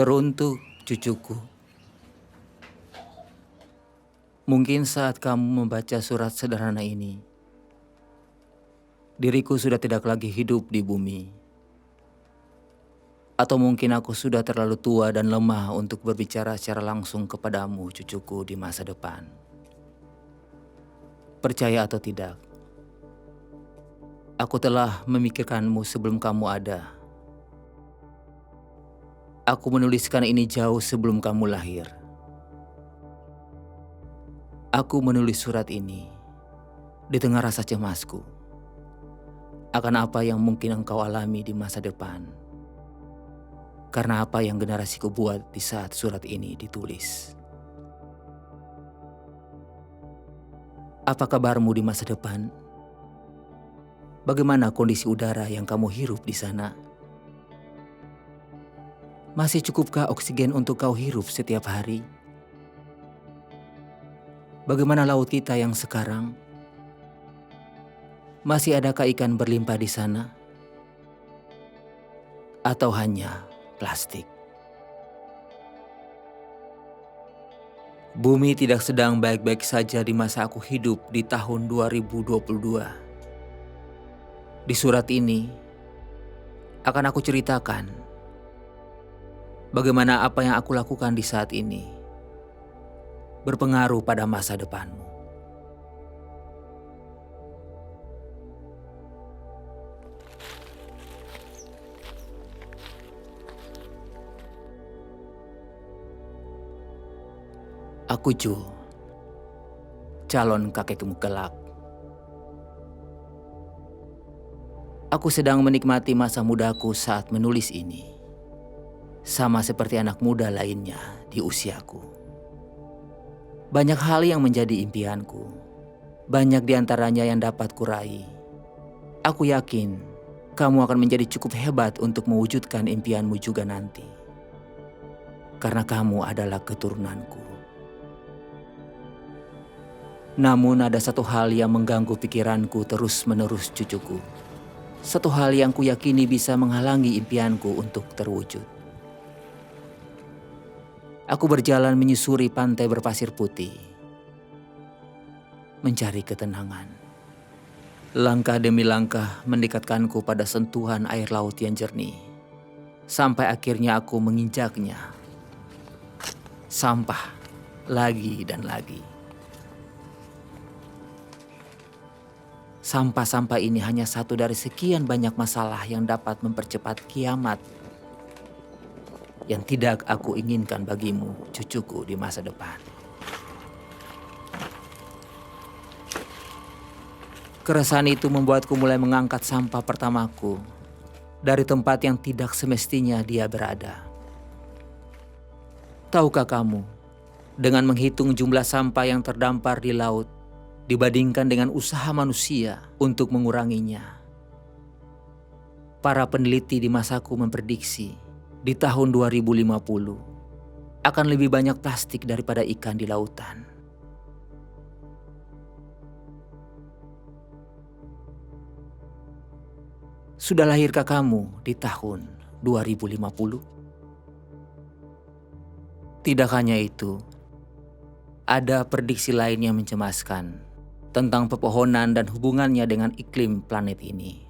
Teruntuk cucuku, mungkin saat kamu membaca surat sederhana ini, diriku sudah tidak lagi hidup di bumi. Atau mungkin aku sudah terlalu tua dan lemah untuk berbicara secara langsung kepadamu, cucuku, di masa depan. Percaya atau tidak, aku telah memikirkanmu sebelum kamu ada. Aku menuliskan ini jauh sebelum kamu lahir. Aku menulis surat ini di tengah rasa cemasku akan apa yang mungkin engkau alami di masa depan. Karena apa yang generasiku buat di saat surat ini ditulis. Apa kabarmu di masa depan? Bagaimana kondisi udara yang kamu hirup di sana? Masih cukupkah oksigen untuk kau hirup setiap hari? Bagaimana laut kita yang sekarang? Masih adakah ikan berlimpah di sana? Atau hanya plastik? Bumi tidak sedang baik-baik saja di masa aku hidup di tahun 2022. Di surat ini akan aku ceritakan bagaimana apa yang aku lakukan di saat ini berpengaruh pada masa depanmu. Aku Jul, calon kakekmu kelak. Aku sedang menikmati masa mudaku saat menulis ini, sama seperti anak muda lainnya di usiaku. Banyak hal yang menjadi impianku, banyak diantaranya yang dapat kurai. Aku yakin kamu akan menjadi cukup hebat untuk mewujudkan impianmu juga nanti. Karena kamu adalah keturunanku. Namun ada satu hal yang mengganggu pikiranku terus-menerus, cucuku. Satu hal yang kuyakini bisa menghalangi impianku untuk terwujud. Aku berjalan menyusuri pantai berpasir putih, mencari ketenangan. Langkah demi langkah mendekatkanku pada sentuhan air laut yang jernih. Sampai akhirnya aku menginjaknya. Sampah, lagi dan lagi. Sampah-sampah ini hanya satu dari sekian banyak masalah yang dapat mempercepat kiamat yang tidak aku inginkan bagimu, cucuku, di masa depan. Keresahan itu membuatku mulai mengangkat sampah pertamaku dari tempat yang tidak semestinya dia berada. Tahukah kamu, dengan menghitung jumlah sampah yang terdampar di laut, dibandingkan dengan usaha manusia untuk menguranginya, para peneliti di masaku memprediksi di tahun 2050 akan lebih banyak plastik daripada ikan di lautan. Sudah lahirkah kamu di tahun 2050? Tidak hanya itu, ada prediksi lain yang mencemaskan tentang pepohonan dan hubungannya dengan iklim planet ini.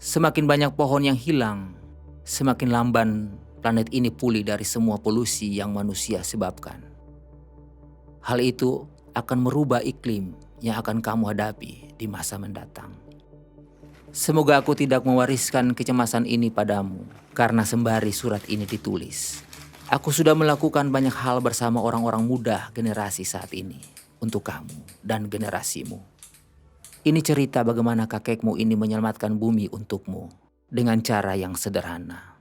Semakin banyak pohon yang hilang, semakin lamban planet ini pulih dari semua polusi yang manusia sebabkan. Hal itu akan merubah iklim yang akan kamu hadapi di masa mendatang. Semoga aku tidak mewariskan kecemasan ini padamu, karena sembari surat ini ditulis, aku sudah melakukan banyak hal bersama orang-orang muda generasi saat ini. Untuk kamu dan generasimu. Ini cerita bagaimana kakekmu ini menyelamatkan bumi untukmu dengan cara yang sederhana.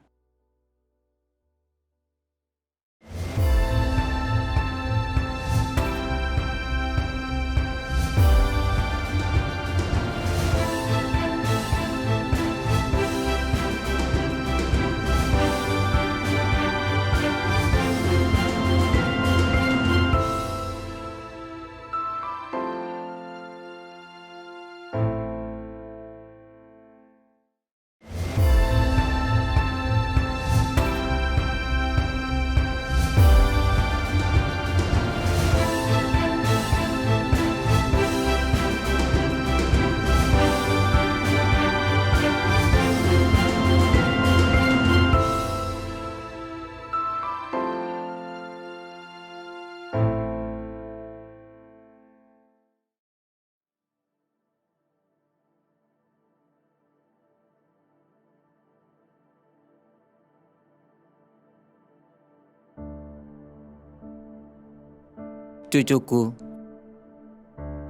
Cucuku,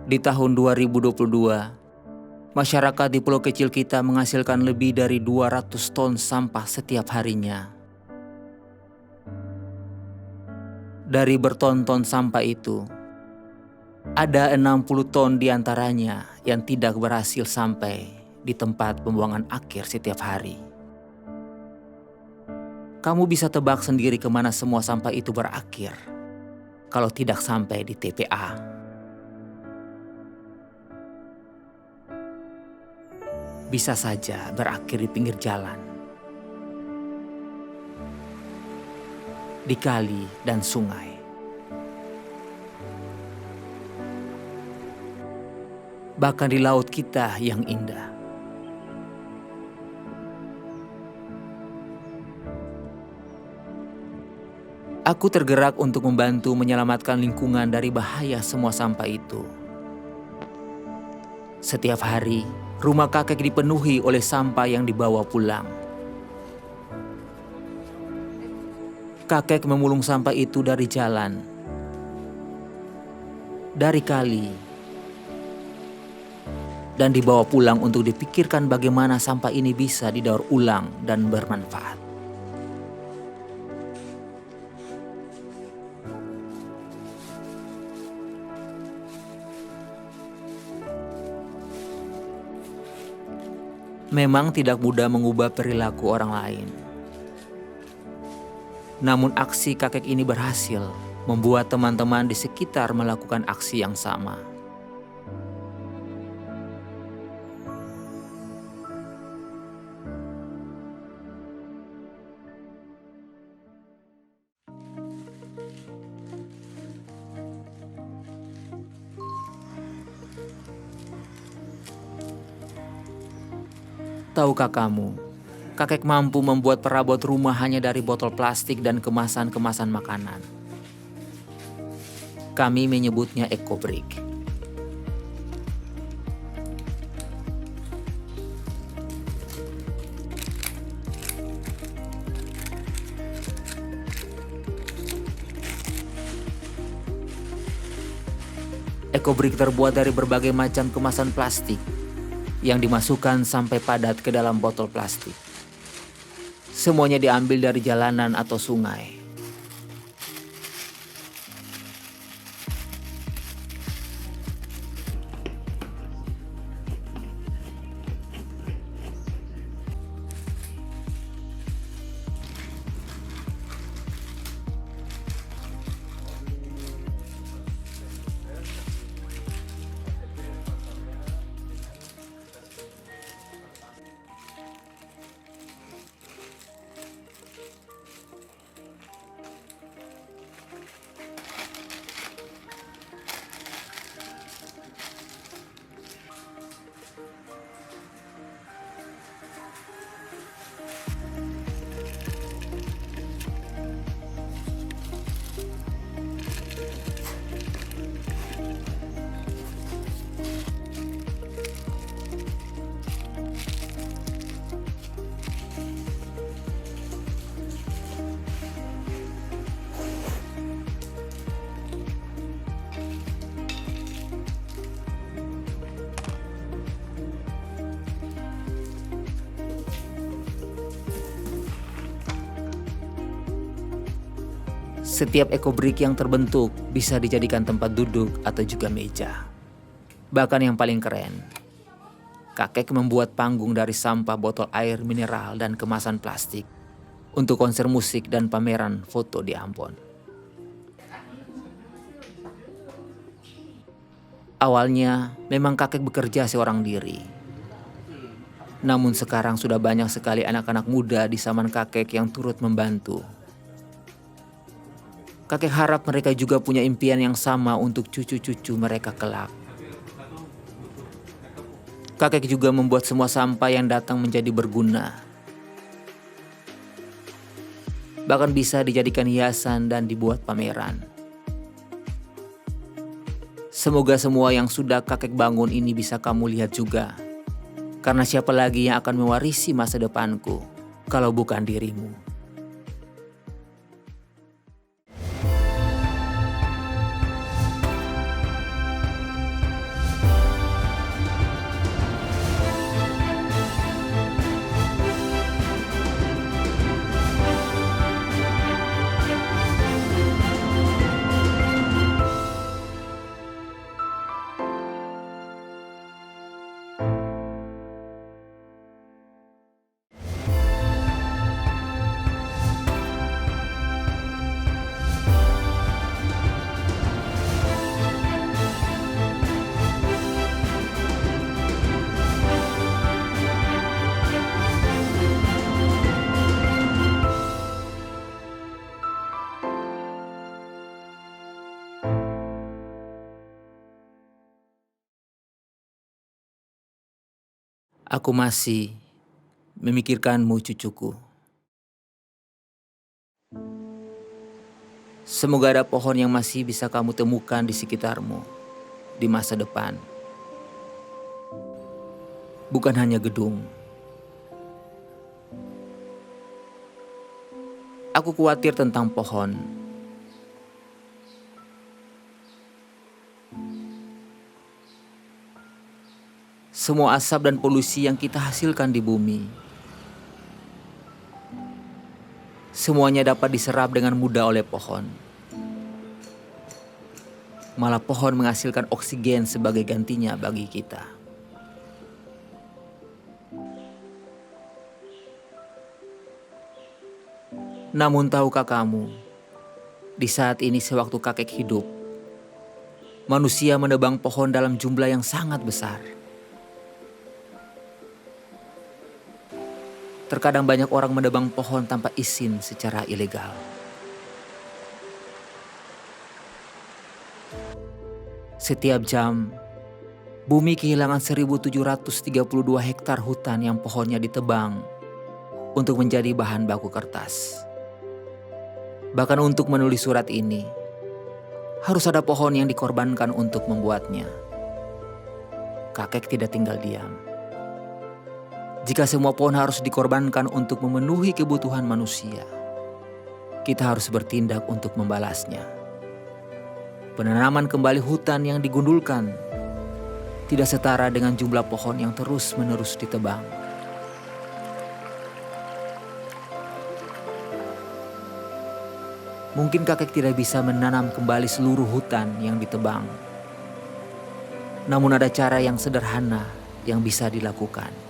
di tahun 2022, masyarakat di pulau kecil kita menghasilkan lebih dari 200 ton sampah setiap harinya. Dari berton-ton sampah itu, ada 60 ton diantaranya yang tidak berhasil sampai di tempat pembuangan akhir setiap hari. Kamu bisa tebak sendiri kemana semua sampah itu berakhir kalau tidak sampai di TPA. Bisa saja berakhir di pinggir jalan, di kali dan sungai. Bahkan di laut kita yang indah. Aku tergerak untuk membantu menyelamatkan lingkungan dari bahaya semua sampah itu. Setiap hari, rumah kakek dipenuhi oleh sampah yang dibawa pulang. Kakek memulung sampah itu dari jalan, dari kali, dan dibawa pulang untuk dipikirkan bagaimana sampah ini bisa didaur ulang dan bermanfaat. Memang tidak mudah mengubah perilaku orang lain. Namun aksi kakek ini berhasil membuat teman-teman di sekitar melakukan aksi yang sama. Tahukah kamu, kakek mampu membuat perabot rumah hanya dari botol plastik dan kemasan-kemasan makanan. Kami menyebutnya EcoBrick. EcoBrick terbuat dari berbagai macam kemasan plastik yang dimasukkan sampai padat ke dalam botol plastik. Semuanya diambil dari jalanan atau sungai. Setiap EcoBrick yang terbentuk bisa dijadikan tempat duduk atau juga meja. Bahkan yang paling keren, kakek membuat panggung dari sampah botol air mineral dan kemasan plastik untuk konser musik dan pameran foto di Ambon. Awalnya memang kakek bekerja seorang diri. Namun sekarang sudah banyak sekali anak-anak muda di zaman kakek yang turut membantu. Kakek harap mereka juga punya impian yang sama untuk cucu-cucu mereka kelak. Kakek juga membuat semua sampah yang datang menjadi berguna. Bahkan bisa dijadikan hiasan dan dibuat pameran. Semoga semua yang sudah kakek bangun ini bisa kamu lihat juga. Karena siapa lagi yang akan mewarisi masa depanku kalau bukan dirimu. Aku masih memikirkanmu, cucuku. Semoga ada pohon yang masih bisa kamu temukan di sekitarmu di masa depan. Bukan hanya gedung. Aku khawatir tentang pohon. Semua asap dan polusi yang kita hasilkan di bumi, semuanya dapat diserap dengan mudah oleh pohon. Malah pohon menghasilkan oksigen sebagai gantinya bagi kita. Namun tahukah kamu, di saat ini sewaktu kakek hidup, manusia menebang pohon dalam jumlah yang sangat besar. Terkadang banyak orang menebang pohon tanpa izin secara ilegal. Setiap jam, bumi kehilangan 1.732 hektar hutan yang pohonnya ditebang untuk menjadi bahan baku kertas. Bahkan untuk menulis surat ini, harus ada pohon yang dikorbankan untuk membuatnya. Kakek tidak tinggal diam. Jika semua pohon harus dikorbankan untuk memenuhi kebutuhan manusia, kita harus bertindak untuk membalasnya. Penanaman kembali hutan yang digundulkan tidak setara dengan jumlah pohon yang terus-menerus ditebang. Mungkin kakek tidak bisa menanam kembali seluruh hutan yang ditebang. Namun ada cara yang sederhana yang bisa dilakukan.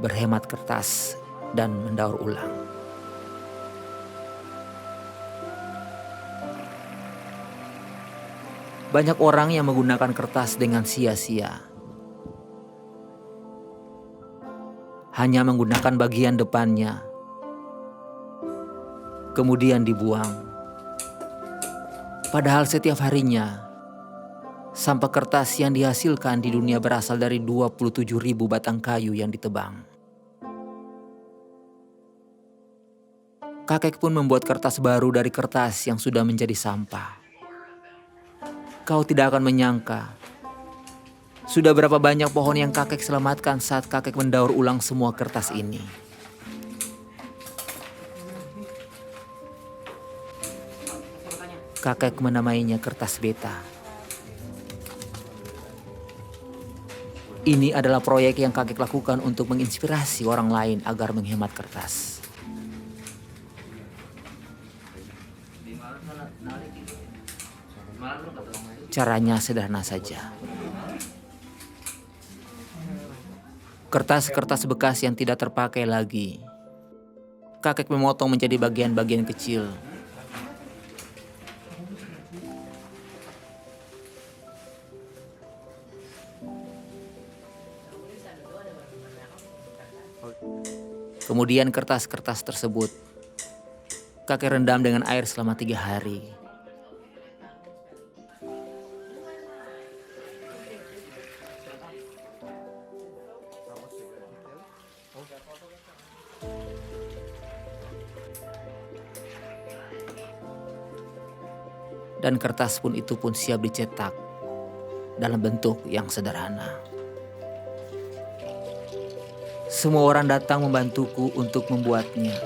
Berhemat kertas dan mendaur ulang. Banyak orang yang menggunakan kertas dengan sia-sia. Hanya menggunakan bagian depannya, kemudian dibuang. Padahal setiap harinya, sampah kertas yang dihasilkan di dunia berasal dari 27.000 batang kayu yang ditebang. Kakek pun membuat kertas baru dari kertas yang sudah menjadi sampah. Kau tidak akan menyangka, sudah berapa banyak pohon yang kakek selamatkan saat kakek mendaur ulang semua kertas ini. Kakek menamainya kertas beta. Ini adalah proyek yang kakek lakukan untuk menginspirasi orang lain agar menghemat kertas. Caranya sederhana saja. Kertas-kertas bekas yang tidak terpakai lagi, kakek memotong menjadi bagian-bagian kecil. Kemudian kertas-kertas tersebut kakek rendam dengan air selama 3 hari. Dan kertas itu pun siap dicetak dalam bentuk yang sederhana. Semua orang datang membantuku untuk membuatnya.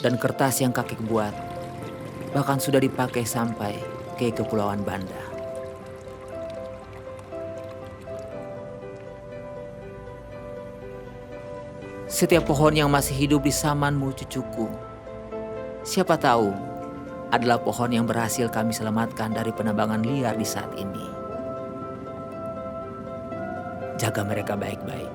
Dan kertas yang kakek buat bahkan sudah dipakai sampai ke Kepulauan Banda. Setiap pohon yang masih hidup di zamanmu, cucuku, siapa tahu adalah pohon yang berhasil kami selamatkan dari penebangan liar di saat ini. Jaga mereka baik-baik.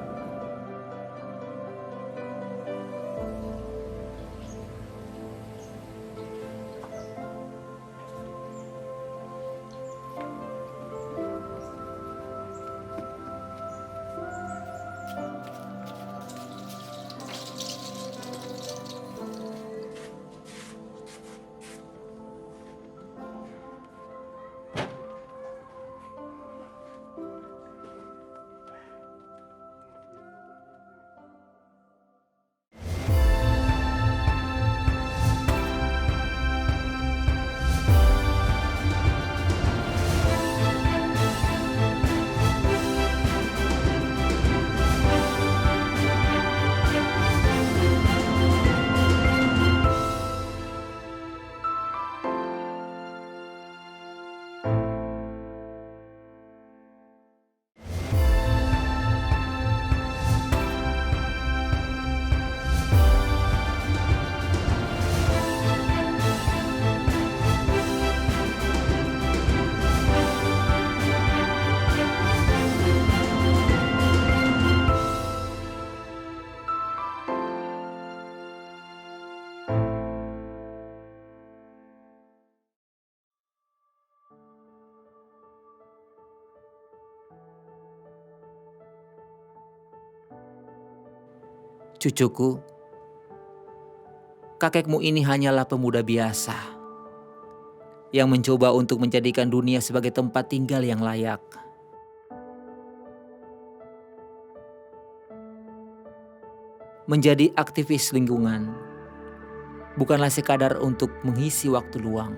Cucuku, kakekmu ini hanyalah pemuda biasa yang mencoba untuk menjadikan dunia sebagai tempat tinggal yang layak. Menjadi aktivis lingkungan bukanlah sekadar untuk mengisi waktu luang,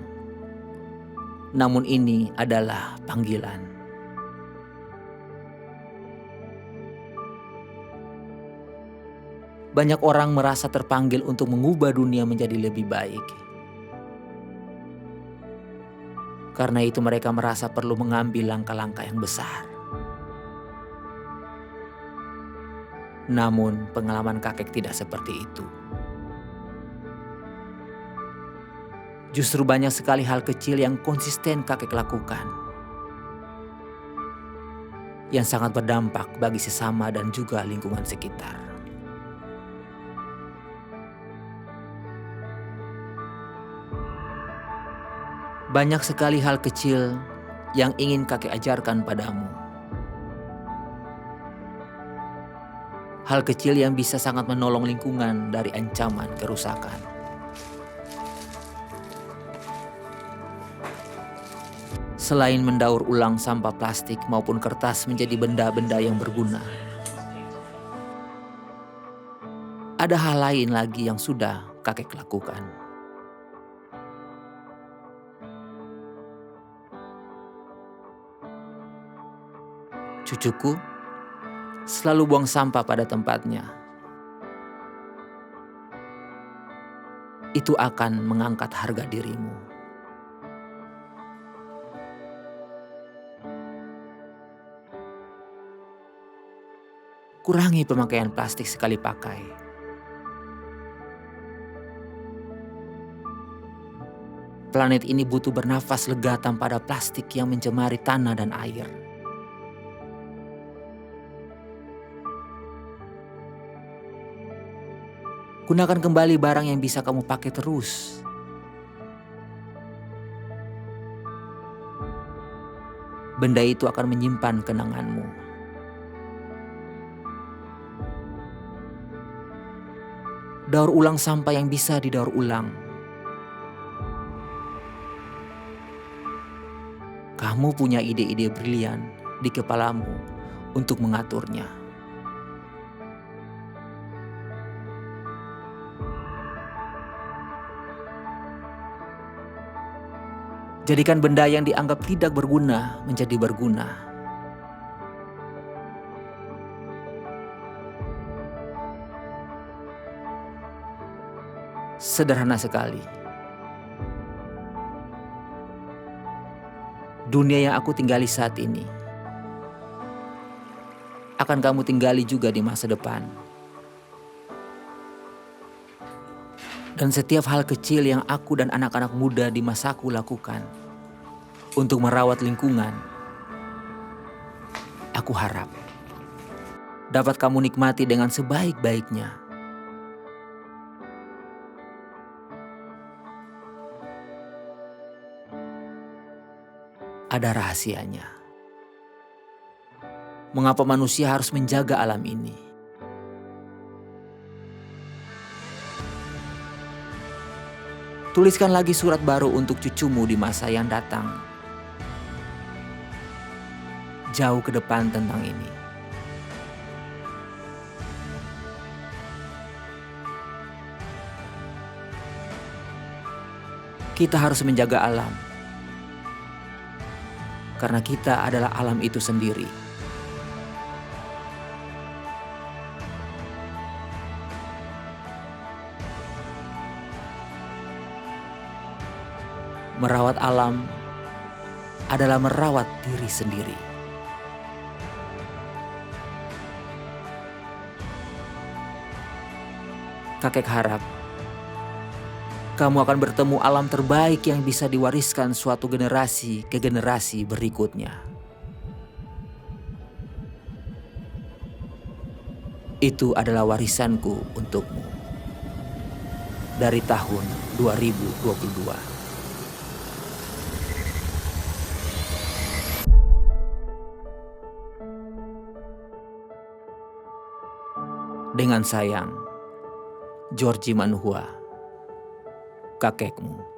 namun ini adalah panggilan. Banyak orang merasa terpanggil untuk mengubah dunia menjadi lebih baik. Karena itu mereka merasa perlu mengambil langkah-langkah yang besar. Namun pengalaman kakek tidak seperti itu. Justru banyak sekali hal kecil yang konsisten kakek lakukan, yang sangat berdampak bagi sesama dan juga lingkungan sekitar. Banyak sekali hal kecil yang ingin kakek ajarkan padamu. Hal kecil yang bisa sangat menolong lingkungan dari ancaman kerusakan. Selain mendaur ulang sampah plastik maupun kertas menjadi benda-benda yang berguna, ada hal lain lagi yang sudah kakek lakukan. Cucuku, selalu buang sampah pada tempatnya. Itu akan mengangkat harga dirimu. Kurangi pemakaian plastik sekali pakai. Planet ini butuh bernafas lega tanpa ada plastik yang mencemari tanah dan air. Gunakan kembali barang yang bisa kamu pakai terus. Benda itu akan menyimpan kenanganmu. Daur ulang sampah yang bisa didaur ulang. Kamu punya ide-ide brilian di kepalamu untuk mengaturnya. Jadikan benda yang dianggap tidak berguna menjadi berguna. Sederhana sekali. Dunia yang aku tinggali saat ini akan kamu tinggali juga di masa depan. Dan setiap hal kecil yang aku dan anak-anak muda di masaku lakukan untuk merawat lingkungan, aku harap dapat kamu nikmati dengan sebaik-baiknya. Ada rahasianya. Mengapa manusia harus menjaga alam ini? Tuliskan lagi surat baru untuk cucumu di masa yang datang. Jauh ke depan tentang ini. Kita harus menjaga alam. Karena kita adalah alam itu sendiri. Merawat alam adalah merawat diri sendiri. Kakek harap kamu akan bertemu alam terbaik yang bisa diwariskan suatu generasi ke generasi berikutnya. Itu adalah warisanku untukmu dari tahun 2022. Dengan sayang, Georgie Manhua, kakekmu.